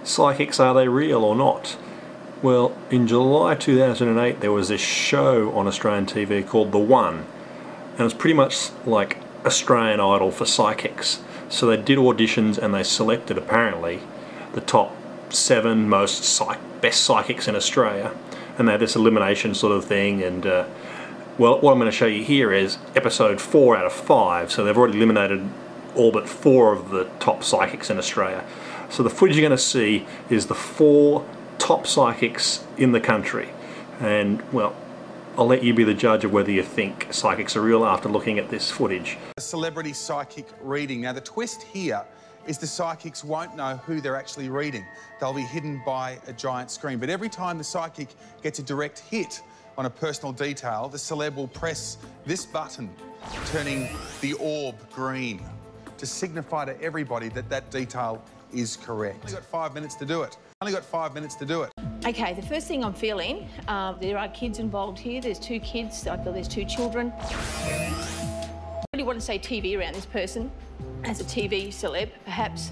psychics, are they real or not? Well, in July 2008 there was this show on Australian TV called The One, and it was pretty much like Australian Idol for psychics. So they did auditions and they selected, apparently, the top 7 best psychics in Australia, and they had this elimination sort of thing. And well, what I'm going to show you here is episode 4 out of 5, so they've already eliminated all but 4 of the top psychics in Australia. So the footage you're going to see is the 4 top psychics in the country, and well, I'll let you be the judge of whether you think psychics are real after looking at this footage. A celebrity psychic reading. Now the twist here is the psychics won't know who they're actually reading. They'll be hidden by a giant screen. But every time the psychic gets a direct hit on a personal detail, the celeb will press this button, turning the orb green, to signify to everybody that that detail is correct. Only got 5 minutes to do it. Only got 5 minutes to do it. Okay, the first thing I'm feeling, there are kids involved here. There's 2 kids. I feel there's 2 children. I really want to say TV around this person as a TV celeb, perhaps.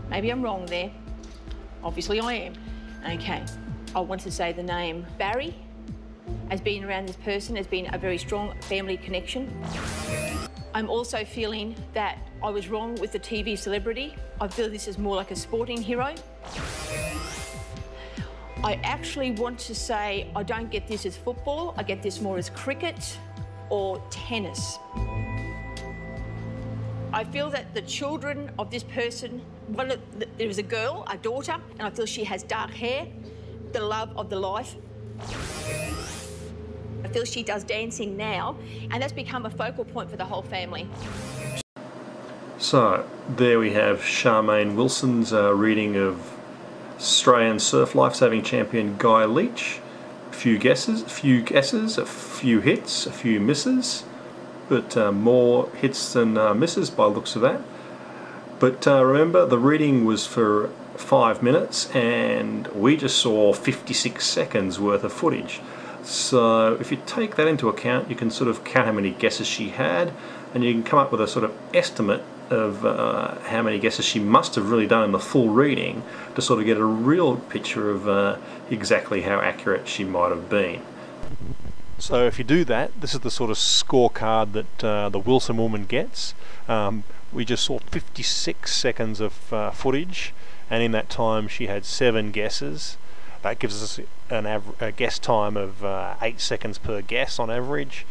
Maybe I'm wrong there. Obviously I am. Okay, I want to say the name Barry as being around this person, has been a very strong family connection. I'm also feeling that I was wrong with the TV celebrity. I feel this is more like a sporting hero. I actually want to say I don't get this as football. I get this more as cricket or tennis. I feel that the children of this person, there is a girl, a daughter, and I feel she has dark hair, the love of the life. I feel she does dancing now, and that's become a focal point for the whole family. So, there we have Charmaine Wilson's reading of Australian surf lifesaving champion Guy Leach. A few guesses, a few hits, a few misses, but more hits than misses by the looks of that. But remember, the reading was for 5 minutes, and we just saw 56 seconds worth of footage. So if you take that into account, you can sort of count how many guesses she had, and you can come up with a sort of estimate of how many guesses she must have really done in the full reading to sort of get a real picture of exactly how accurate she might have been. So if you do that, this is the sort of scorecard that the Wilson woman gets. We just saw 56 seconds of footage, and in that time she had 7 guesses. That gives us a guess time of 8 seconds per guess on average,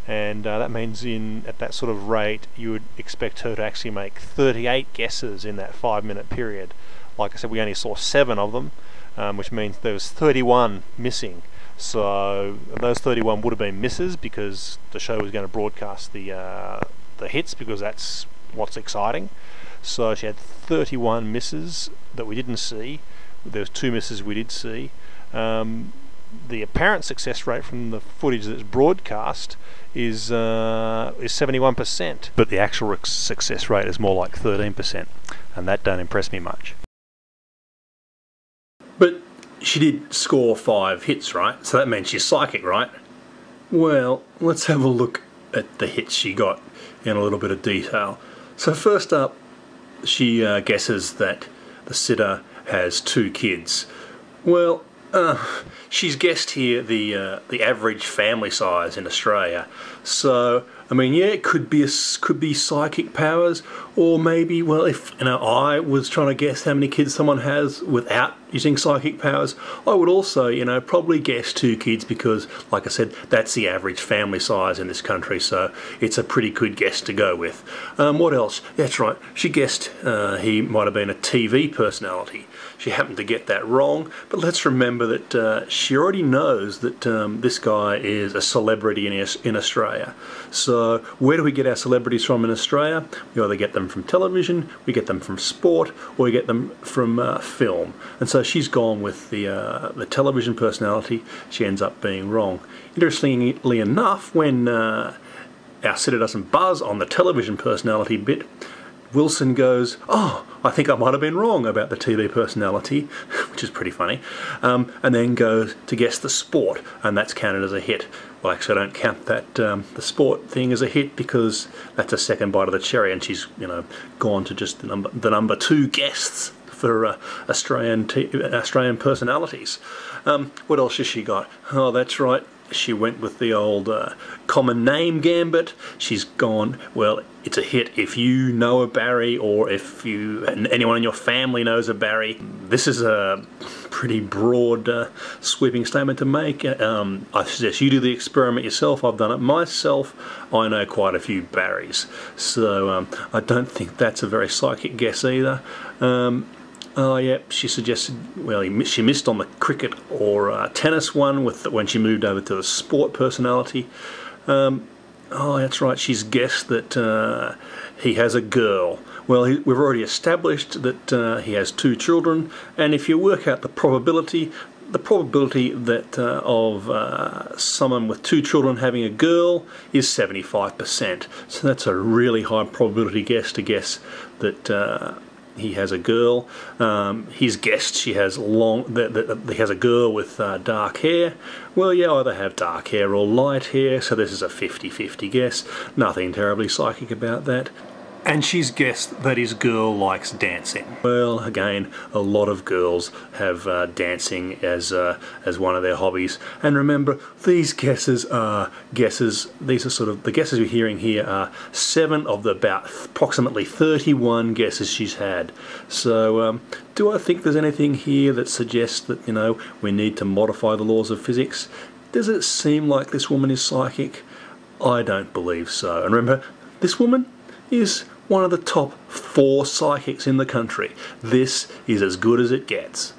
and that means at that sort of rate you would expect her to actually make 38 guesses in that 5-minute period. Like I said, we only saw 7 of them, which means there was 31 missing. So those 31 would have been misses because the show was going to broadcast the hits, because that's what's exciting. So she had 31 misses that we didn't see. There was 2 misses we did see. The apparent success rate from the footage that's broadcast is 71%, but the actual success rate is more like 13%, and that don't impress me much. But she did score 5 hits, right? So that means she's psychic, right? Well, let's have a look at the hits she got in a little bit of detail. So first up, she guesses that the sitter has 2 kids. Well, she's guessed here the average family size in Australia. So I mean, yeah, it could be psychic powers, or maybe, well, if I was trying to guess how many kids someone has without using psychic powers, I would also, probably guess 2 kids, because, like I said, that's the average family size in this country, so it's a pretty good guess to go with. What else? That's right, she guessed he might have been a TV personality. She happened to get that wrong, but let's remember that she already knows that this guy is a celebrity in Australia. So where do we get our celebrities from in Australia? We either get them from television, we get them from sport, or we get them from film. And so she's gone with the television personality. She ends up being wrong. Interestingly enough, when our sitter doesn't buzz on the television personality bit, Wilson goes, "Oh, I think I might have been wrong about the TV personality," which is pretty funny, and then goes to guess the sport, and that's counted as a hit. Well, actually, I don't count that the sport thing as a hit, because that's a second bite of the cherry, and she's gone to just the number 2 guests for Australian personalities. What else has she got? Oh, that's right. She went with the old common name gambit. She's gone, well, it's a hit if you know a Barry, or if anyone in your family knows a Barry. This is a pretty broad sweeping statement to make. I suggest you do the experiment yourself. I've done it myself. I know quite a few Barrys, so I don't think that's a very psychic guess either. Oh yeah, she suggested, well, she missed on the cricket or tennis one when she moved over to the sport personality. Oh, that's right, she's guessed that he has a girl. Well, we've already established that he has 2 children, and if you work out the probability that of someone with 2 children having a girl is 75%. So that's a really high probability guess to guess that he has a girl. He's guessed she has that he has a girl with dark hair. Well, you either have dark hair or light hair, so this is a 50-50 guess. Nothing terribly psychic about that. And she's guessed that his girl likes dancing. Well, again, a lot of girls have dancing as one of their hobbies. And remember, these guesses are guesses. These are sort of the guesses we're hearing here are 7 of the about approximately 31 guesses she's had. So, do I think there's anything here that suggests that, you know, we need to modify the laws of physics? Does it seem like this woman is psychic? I don't believe so. And remember, this woman is one of the top 4 psychics in the country. This is as good as it gets.